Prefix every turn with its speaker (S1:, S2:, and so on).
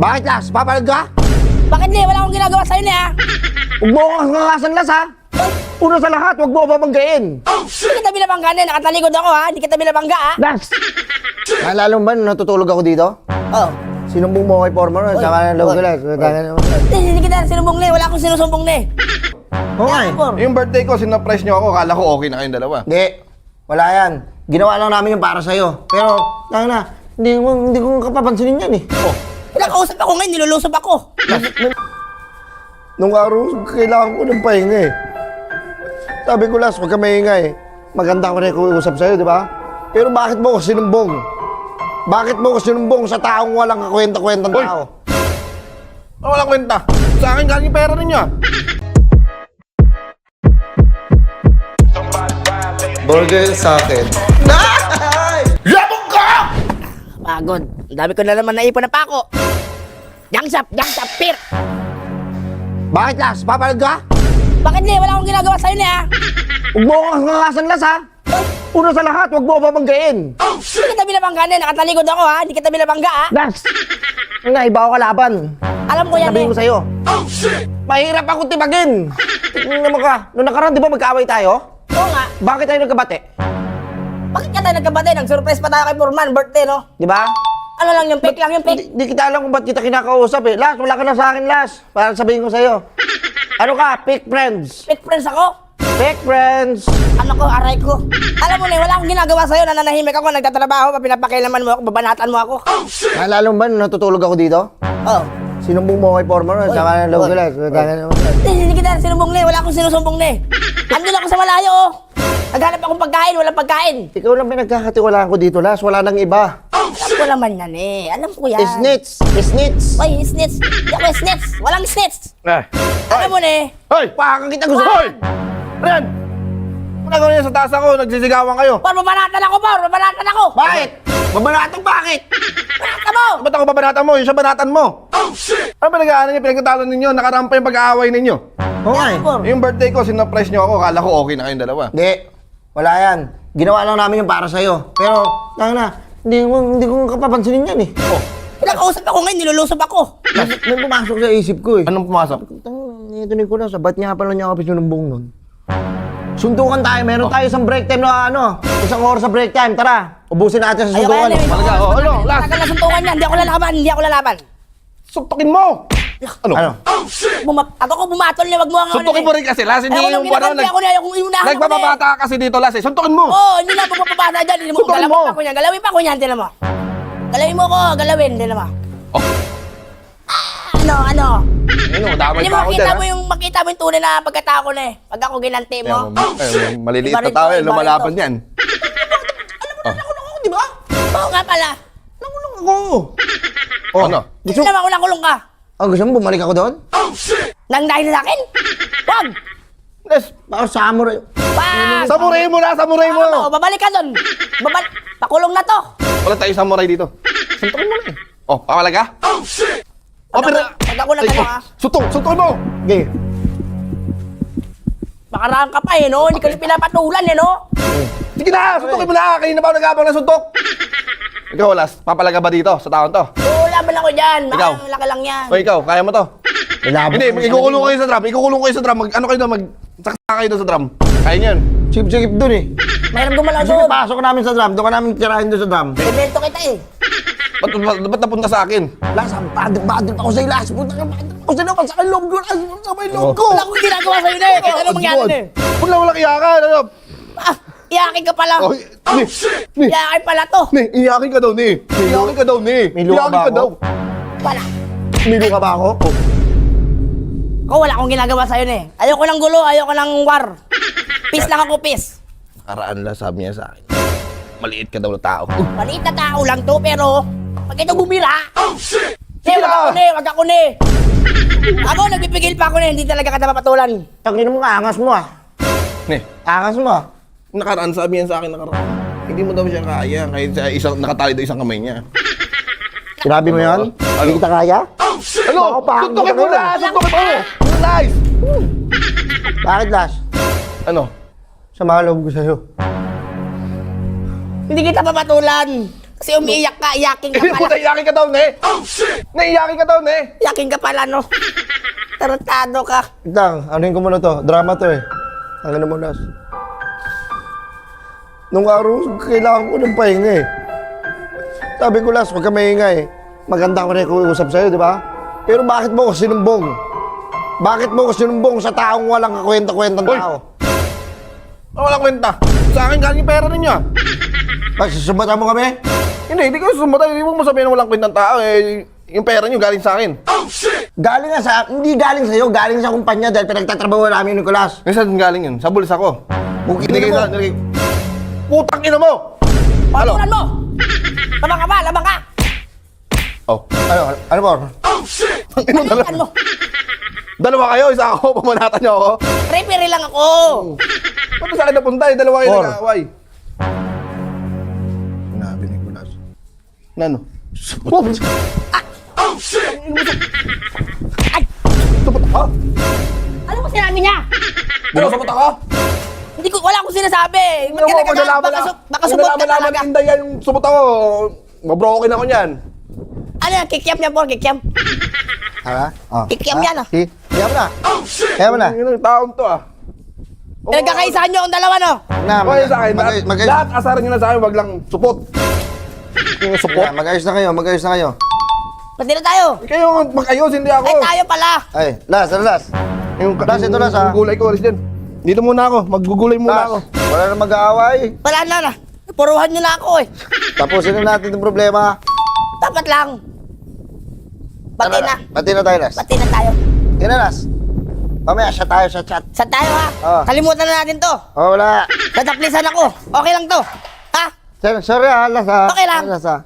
S1: Bakit, Las? Papalag ka?
S2: Bakit di? Wala akong ginagawa sa'yo ni ha?
S1: Huwag mo akong nangasan, Las, ha? Una sa lahat, huwag mo ako babanggain.
S2: Hindi kita binabangga na, nakatalikod ako ha? Hindi kita binabangga ha?
S1: Las! Naalala mo ba nung natutulog ako dito?
S2: Oh.
S1: Sinumbong mo kay Former nun, saka ng loob ko, Las.
S2: Hindi kita sinumbong ni, wala akong sinusumbong ni.
S1: Oo nga eh.
S3: Yung birthday ko, sinurprise nyo ako. Kala ko okay na kayong dalawa.
S1: Hindi. Wala yan. Ginawa lang namin yung para sa'yo. Pero, hindi ko kapapansinin yan eh. Oh.
S2: Nakausap ako ngayon, nilulusog ako.
S1: Nung araw, kailangan ko ng pahinga eh. Sabi ko, Las, huwag ka maingay. Maganda ko rin kuusap sa'yo, di ba? Pero bakit mo ko sinumbong? Bakit mo ko sinumbong sa taong walang kakwenta-kwentang
S3: Hoy!
S1: tao?
S3: Walang kwenta. Sa akin galing pera ninyo.
S1: Burger sa akin.
S3: Yabong ka!
S2: Pagod. Ang dami ko na naman naipon na pako. Jangsap, pir.
S1: Bakit, Las? Papalag ka?
S2: Bakit di? Wala akong ginagawa sa'yo ni ha?
S1: Huwag mo akong nangasan, Las, ha? Una sa lahat, huwag mo ako babanggain.
S2: Hindi kita binabangga na, nakatalikod ako ha? Hindi kita binabangga ha?
S1: Las! Nga, iba ako kalaban.
S2: Alam ko yan eh.
S1: Sabihin ko sa'yo. Mahirap ako tibagin. Tingnan mo ka. Noong nakaraan, di ba magkaaway tayo?
S2: Oo nga.
S1: Bakit tayo nagkabate?
S2: Bakit ka tayo nagkabate? Nag-surprise pa tayo kay Purman, birthday no?
S1: Di ba?
S2: Ano lang yung fake lang yung fake?
S1: Di kita alam kung ba't kita kinakausap eh. Las, wala ka na sa akin, Las. Para sabihin ko sa'yo. Ano ka? Fake friends.
S2: Fake friends ako?
S1: Fake friends.
S2: Ano ko, aray ko. Alam mo na, wala akong ginagawa sa'yo. Nananahimik ako, nagtatrabaho, pinapakailaman mo ako, babanatan mo ako.
S1: Naalala mo ba nung natutulog ako dito?
S2: Oh.
S1: Sinumbong mo kay Former nun, saka ng loob ko, Las.
S2: Hindi kita sinumbong ni, wala akong sinusumbong ni. Andun ako sa malayo oh. Naghanap akong pagkain, walang pagkain.
S1: Ikaw lang pinagkakatiwalaan ko dito, Las. Wala nang iba.
S2: Alam ko naman yan eh. Alam ko yan.
S1: Snitch. Snitch.
S2: Oy, snitch. Hindi ako snitch. Walang snitch. Alam mo na eh.
S3: Hoy!
S1: Pakang kita gusto.
S3: Hoy! Ayan! Wala ko niya sa taas ako. Nagsisigawan kayo.
S2: Por, babanatan ako, Por. Babanatan ako.
S1: Bakit? Babanatong bakit?
S2: Babanatan mo.
S3: Ba't ako babanatan mo? Yung siya banatan mo. Ano pinag-aanan niyo? Pinagkatalan ninyo? Nakarampa yung pag-aaway ninyo.
S1: Oo nga eh.
S2: Por.
S3: Yung birthday ko, sinurprise nyo ako. Kala ko okay na kayong dalawa.
S1: Hindi. Wala yan. Ginawa lang namin yung para sa'yo. Pero, hindi ko kapapansinin yan eh. Oh.
S2: Nakausap ako ngayon, nilulusog ako.
S1: May pumasok sa isip ko eh.
S3: Anong pumasok?
S1: Ito ni Kulas, ba't nga pala niya ako sinumbong nun? Suntukan tayo, meron tayo isang break time na isang oras sa break time, tara. Ubusin natin sa
S2: Ayoko
S1: suntukan.
S2: yan eh.
S3: Talaga, oh, ano, last.
S2: Tagal na suntukan yan. Hindi ako lalaban, hindi ako lalaban.
S3: Suntukin mo! Ano?
S1: Ano?
S2: Ako ko bumatol niya, wag mo ang
S3: Suntukin mo rin kasi, Las. Hindi yung
S2: ginaganti ako na, yung iunahan ako na eh.
S3: Nagpapabata ka kasi dito, Las. Suntukin mo!
S2: Oo, hindi na ako mapapasa dyan. Hindi mo,
S3: Suntukin
S2: galawin
S3: mo.
S2: pa ko yan. Galawin pa ko yan, tinan mo. Galawin mo ko, galawin, tinan mo.
S3: Oh,
S2: Ano?
S3: ano, damay
S2: Hindi
S3: pa
S2: mo
S3: ako
S2: makita
S3: dyan,
S2: mo yung makita mo yung tunay na pagkatao ko na eh. Pag ako ginanti mo.
S3: Maliliit
S2: Iba
S3: na
S2: rin
S3: tao
S2: to,
S3: eh,
S2: iba
S3: lumalaban
S2: rin to.
S3: yan.
S1: Nakulong ako, di ba?
S2: Oo nga pala.
S1: Nakulong ako.
S3: Oh, ano?
S2: Gusto naman ko kulong ka.
S1: Gusto mo bumalik ako doon?
S2: Nang dahil sa akin? Wag!
S3: Les,
S1: Baka samurai.
S3: samurai mo na, samurai mo!
S2: Babalik ka doon. Pakulong na to.
S3: Wala tayong samurai dito. Suntukin mo na eh. Oh, papalag ka?
S2: Pag ako nagano ha.
S3: Suntukin mo!
S1: Okay.
S2: Makaraan ka pa eh no. Hindi ka rin pinapatulan eh no.
S3: Sige na, suntukin mo na! Kanina pa ako nag-abang ng suntok! Ikaw, Las, papalag ka ba dito sa taon to?
S2: Oo, laban ako dyan.
S3: Ikaw?
S2: Laki lang yan.
S3: O ikaw, kaya mo to?
S1: Malabo.
S3: Hindi, ikukulong kayo sa drum. Ikukulong kayo sa drum. Ano kayo doon? Magsaksa kayo doon sa drum. Kaya niyan.
S1: Sip-sip doon eh.
S2: Mayroon gumalaw
S1: Kasi
S2: doon.
S1: pasok namin sa drum, doon ka namin tirahin doon sa drum.
S2: Evento kita eh.
S3: Ba't napunta sa akin?
S1: Las, badal pa ako sa'yo, Las. Puta ka, badal pa ako sa'yo. Masakay loob ko, Las. Masakay loob ko.
S2: Wala akong ginagawa sa'yo na eh. Kaya ano mangyari na eh.
S3: Wala iyakan. Ano?
S2: Ah, iyakin ka pala.
S3: Oh, ni.
S2: Iyakin pala to.
S3: Ni, iyakin ka daw, ni. Iyakin ka daw, ni.
S1: May luha
S3: Iyakin
S1: ba
S3: ka
S1: ako?
S3: daw.
S2: Wala.
S1: Milo ka ba ako?
S2: Ko wala akong ginagawa sa'yo na eh. Ayoko ng gulo, ayoko ng war. Peace lang ako, peace.
S3: Karaan lang sabi niya sa akin. Maliit ka daw na tao.
S2: Maliit na tao lang to, pero pag ito bumira,
S3: Sige na!
S2: wag ako na eh. Ako, nagpipigil pa ako na, hindi talaga kita mapatulan.
S1: Tangin mo nga, angas mo ah.
S3: Ni,
S1: Angas mo ah.
S3: nakaraan sabi yan sa akin nakaraan. Hindi mo daw siya kaya kahit sa isang nakatali daw isang kamay niya.
S1: Sinabi mo yun?
S3: Ano?
S1: Hindi kita kaya?
S3: Ano?
S1: Bako pa,
S3: Suntukin mo na! Suntukin mo! Nice!
S1: Bakit, Las?
S3: Ano?
S1: Sa mga loob ko sa'yo.
S2: Hindi kita papatulan. Kasi umiiyak ka, iyaking ka
S3: Hindi mo
S2: pala.
S3: naiyakin ka daw, ne? Oh, shit! Naiyakin ka daw, ne?
S2: Iyaking ka pala, no? Tarantado ka.
S1: Tang, anuhin ko muna to. Drama to eh. Ang mo, Las. Nung araw, kailangan ko ng pahinga eh. Sabi ko, Las, huwag ka maingay. Maganda ko rin kuusap sa'yo, di ba? Pero bakit mo ko sinumbong? Bakit mo ko sinumbong sa taong walang kakwenta-kwentang
S3: Hoy!
S1: tao?
S3: Walang kwenta. Sa akin galing yung pera ninyo, ah.
S1: Pagsusumbatan mo kami?
S3: Hindi ko sumbatan. Hindi mo sabihin na walang kwentang tao. Eh, yung pera nyo galing sa akin.
S1: Galing nga sa... Hindi galing sa'yo, galing sa kumpanya dahil pinagtatrabaho namin ni Nicolas.
S3: Eh, saan galing yun? Sa bulsa ko.
S1: Bukid
S3: Binigay
S1: mo.
S3: sa... Putang ina mo! Halo?
S2: Patulan mo! Labang ka ba? Labang ka!
S3: Oh.
S1: Ano po?
S3: Ang ina,
S2: Palitan mo!
S3: dalawa kayo, isa ako, pamanatan niyo ako.
S2: Referee lang ako!
S3: Paano sa akin napunta eh? Dalawa kayo
S1: Or.
S3: nag-aaway.
S1: Sinabi ni Nicolas.
S3: Nano?
S2: Ay!
S3: Tupot ako?
S2: Ano mo sinabi niya?
S3: Ano, supot ako?
S2: Hindi ko, wala akong sinasabi. Ba't ka nagkagalit? Baka subot ka talaga.
S3: Hindi yan yung supot ako. Mabroken ako niyan.
S2: Ano yan? Kikiam niya po, kikiam.
S1: Hala? Oh.
S2: Kikiam yan, ah.
S1: Kaya mo na. Kaya mo na.
S3: Yun yung taon to ah.
S2: Pinagkakaisahan niyo ang dalawa, no?
S1: Na,
S3: Okay sa akin,
S1: mag-ayos
S3: lahat asaran nyo na sa akin, wag lang supot. Yung supot.
S1: mag-ayos na kayo, mag-ayos na kayo.
S2: Pati na tayo.
S3: Kayo mag-ayos, hindi ako.
S2: Ay, tayo pala.
S1: Ay, Las.
S3: Yung,
S1: Las, ito Las, ah.
S3: yung gulay ko, alis dyan. Dito muna ako, maggugulay muna ako.
S1: Las, wala na mag-aaway.
S2: Wala na. Puruhan niyo na ako, eh.
S1: Tapusin na natin yung problema.
S2: Dapat lang. Pati na.
S1: Pati na tayo, Las.
S2: Pati na tayo.
S1: Yan na, Las. Mamaya siya tayo sa chat.
S2: Sa tayo, ha?
S1: Ah.
S2: Kalimutan na natin to.
S1: Oh, wala.
S2: Tataplisan ako. Okay lang to. Ha?
S1: Sorry, Las, ha.
S2: Okay lang.
S1: Las, ha.